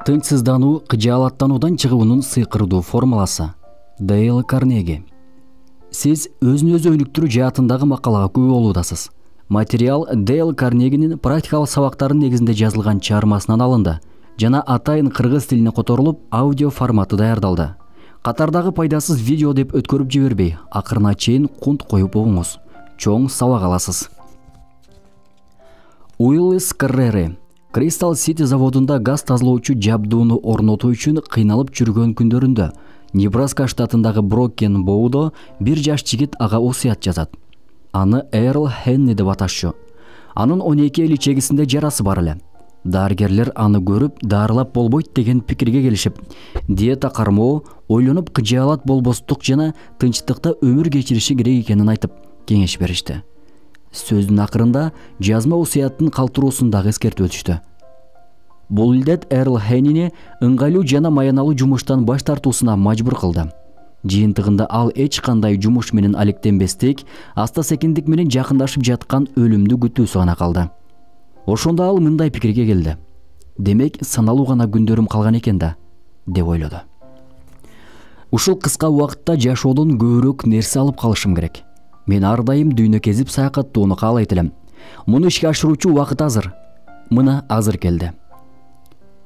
Тынчсыздануу кыжаалаттануудан чыгуунун сыйкырдуу формуласы. Дейл Карнеги. Сиз өзүн-өзү өнүктүрүү жаатындагы макалага күбө болуудасыз. Материал Дейл Карнегинин практикалык сабактарынын негизинде жазылган чыгармасынан алынды жана атайын кыргыз тилине которулуп аудио форматы даярдалды. Катардагы пайдасыз видео деп өткөрүп жибербей, акырына чейин кунт коюп угуңуз. Чоң сабак аласыз. Уиллис Каррери Кристал Сити заводунда газ тазалоочу жабдууну орнотуу үчүн кыйналып жүргөн күндөрүндө Небраска штатындагы Брокен Боудо бир жаш жигит ага осуят жазат. Аны Эрл Хенни деп аташчу. Анын 12 эличегисинде жарасы бар эле. Дарыгерлер аны көрүп, дарылап болбойт деген пикирге келишип, диета кармоо, ойлонуп кыжаалат болбостук жана тынчтыкта өмүр кечириши керек экенин айтып, кеңеш беришти. Сөздүн акырында жазма осуяттын калтыруусун дагы эскертип өтүштү. Бул илдет Эрл Хеннини ыңгайлуу жана маяналуу жумуштан баш тартуусуна мажбур кылды. Жыйынтыгында ал эч кандай жумуш менен алектенбестик, аста-секиндик менен жакындашып жаткан өлүмдү күтүүсү гана калды. Ошондо ал мындай пикирге келди. Демек, саналуу гана күндөрүм калган экен да, деп ойлоду. Ушул кыска убакытта жашоодон көбүрөөк нерсе алып калышым керек. Мен ар дайым дүйнө кезип саякаттоону каалайт элем. Муну ишке ашыруучу убакыт азыр. Мына азыр келди.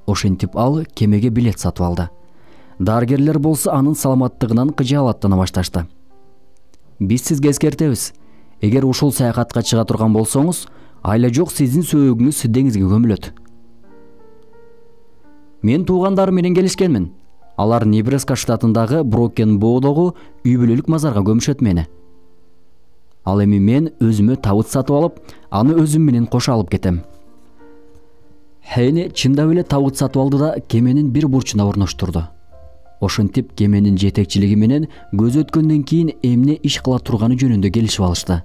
Ошентип ал кемеге билет сатып алды. Дарыгерлер болсо анын саламаттыгынан кыжаалаттана башташты. Биз сизге эскертебиз. Эгер ушул саякатка чыга турган болсоңуз, айла жок сиздин сөөгүңүз деңизге көмүлөт. Мен туугандарым менен келишкенмин. Алар Небраска штатындагы Брокен Боудогу үй бүлөлүк мазарга көмүшөт мени. Ал эми мен өзүмө табыт сатып алып, аны өзүм менен кошо алып кетем. Хейни чындап эле табыт сатып алды да кеменин бир бурчуна орноштурду. Ошентип кеменин жетекчилиги менен көз өткөндөн кийин эмне иш кыла турганы жөнүндө келишип алышты.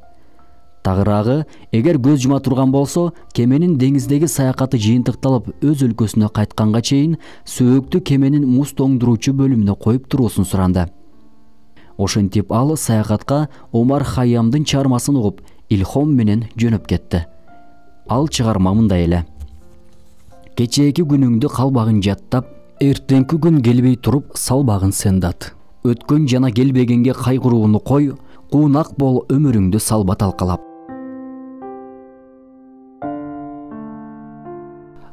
Тагыраагы, эгер көз жума турган болсо, кеменин деңиздеги саякаты жыйынтыкталып өз өлкөсүнө кайтканга чейин сөөктү кеменин муз тоңдуруучу бөлүмүнө коюп туруусун суранды. Ошентип ал саякатка Омар Хайямдын чыгармасын угуп, илхом менен жөнөп кетти. Ал чыгарма мындай эле. Кечээки күнүңдү калбагын жаттап, эртеңки күн келбей туруп салбагын сен дат. Өткөн жана келбегенге кайгырууну кой, куунак бол өмүрүңдү салба талкалап.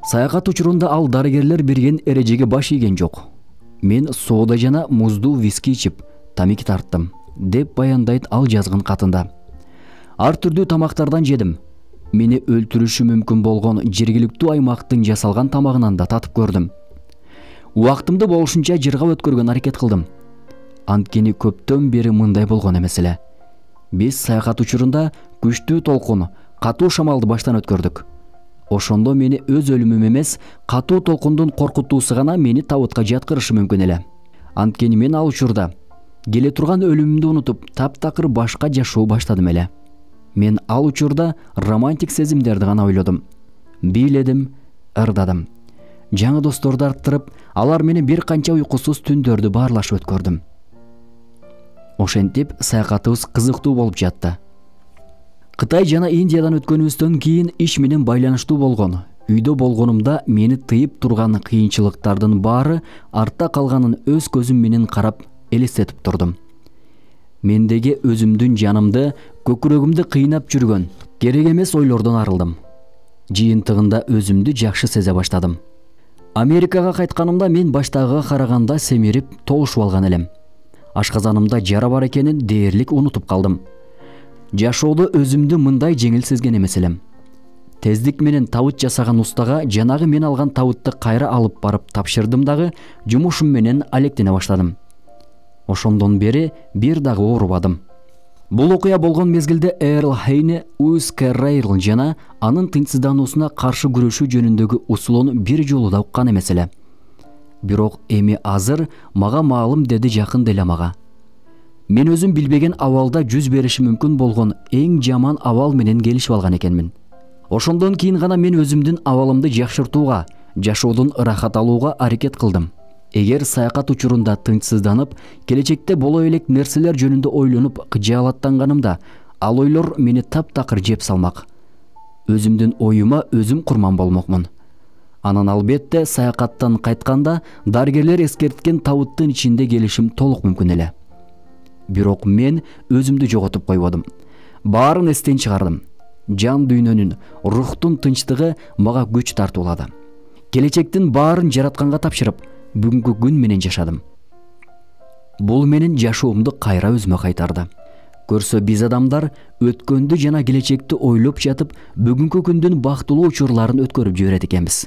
Саякат учурунда ал дарыгерлер берген эрежеге баш ийген жок. Мен соода жана муздуу виски ичип, тамеки тарттым, деп баяндайт ал жазган катында. Ар түрдүү тамактардан жедим. Мени өлтүрүшү мүмкүн болгон жергиликтүү аймактын жасалган тамагынан да татып көрдүм. Убактымды болушунча жырга өткөргөн аракет кылдым. Анткени көптөн бери мындай болгон эмес эле. Биз саякат учурунда күчтүү толкун, катуу шамалды баштан өткөрдүк. Ошондо мени өз өлүмүм эмес, катуу толкундун коркутуусу гана мени табытка жаткырышы мүмкүн эле. Анткени мен ал учурда келе турган өлүмүмдү унутуп, таптакыр башка жашоо баштадым эле. Мен ал учурда романтик сезимдерди гана ойлодум. Бийледим, ырдадым. Жаңы досторду арттырып, алар менен бир канча уйкусуз түндөрдү баарлашып өткөрдүм. Ошентип саякатыбыз кызыктуу болуп жатты. Кытай жана Индиядан өткөнүбүздөн кийин иш менен байланыштуу болгон, үйдө болгонумда мени тыйып турган кыйынчылыктардын баары артта калганын өз көзүм менен карап элестетип турдум. Мендеги өзүмдүн жанымды, көкүрөгүмдү кыйнап жүргөн керек эмес ойлордон арылдым. Жыйынтыгында өзүмдү жакшы сезе баштадым. Америкага кайтканымда мен баштагыга караганда семирип, толушуп алган элем. Ашказанымда жара бар экенин дээрлик унутуп калдым. Жашоодо өзүмдү мындай жеңил сезген эмес элем. Тездик менен табыт жасаган устага жанагы мен алган табытты кайра алып барып тапшырдым дагы, жумушум менен алектене баштадым. Ошондон бери бир дагы оорубадым. Бул окуя болгон мезгилде Эрл Хейни Уиллис Каррери жана анын тынчсыздануусуна каршы күрөшүү жөнүндөгү усулун бир жолу да уккан эмес эле. Бирок эми азыр мага маалым, деди жакын деле мага. Мен өзүм билбеген абалда жүз бериши мүмкүн болгон эң жаман абал менен келишип алган экенмин. Ошондон кийин гана мен өзүмдүн абалымды жакшыртууга, жашоодон ырахат алууга аракет кылдым. Эгер саякат учурунда тынчсызданып, келечекте боло элек нерселер жөнүндө ойлонуп кыжаалаттанганымда, ал ойлор мени таптакыр жеп салмак. Өзүмдүн оюма өзүм курман болмокмун. Анан албетте саякаттан кайтканда дарыгерлер эскерткен табыттын ичинде келишим толук мүмкүн эле. Бирок мен өзүмдү жоготуп койбодум. Баарын эстен чыгардым. Жан дүйнөнүн, рухтун тынчтыгы мага күч тартуулады. Келечектин баарын жаратканга тапшырып, бүгүнкү күн менен жашадым. Бул менин жашоомду кайра өзүмө кайтарды. Көрсө биз адамдар өткөндү жана келечекти ойлоп жатып, бүгүнкү күндүн бактылуу учурларын өткөрүп жиберет экенбиз.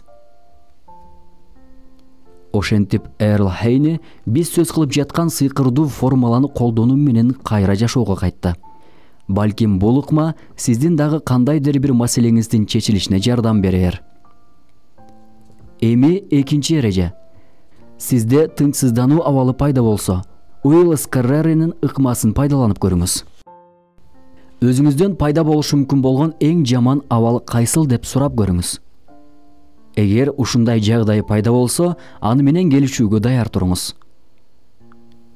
Ошентип Эрл Хейни биз сөз кылып жаткан сыйкырдуу формуланы колдонуу менен кайра жашоого кайтты. Балким бул ыкма сиздин дагы кандайдыр бир маселеңиздин чечилишине жардам берер. Эми экинчи эреже. Сизде тынчсыздануу абалы пайда болсо, Уиллис Карреринин ыкмасын пайдаланып көрүңүз. Өзүңүздөн пайда болушу мүмкүн болгон эң жаман абал кайсыл деп сурап көрүңүз. Эгер ушундай жагдай пайда болсо, аны менен келишүүгө даяр туруңуз.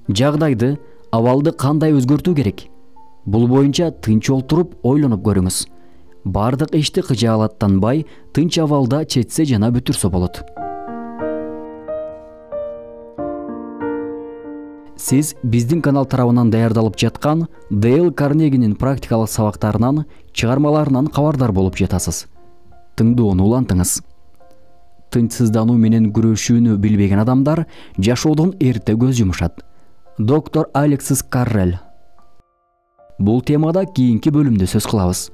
Жагдайды, абалды кандай өзгөртүү керек? Бул боюнча тынч олтуруп ойлонуп көрүңүз. Бардык ишти кыжаалаттанбай, тынч абалда чечсе жана бүтүрсө болот. Сиз биздин канал тарабынан даярдалып жаткан Дейл Карнегинин практикалык сабактарынан, чыгармаларынан кабардар болуп жатасыз. Тыңдоону улантыңыз. Тынчсыздануу менен күрөшүүнү билбеген адамдар жашоодон эрте көз жумушат. Доктор Алексис Каррелл. Бул темада кийинки бөлүмдө сөз кылабыз.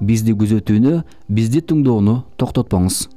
Бизди күзөтүүнү, бизди тыңдоону токтотпоңуз.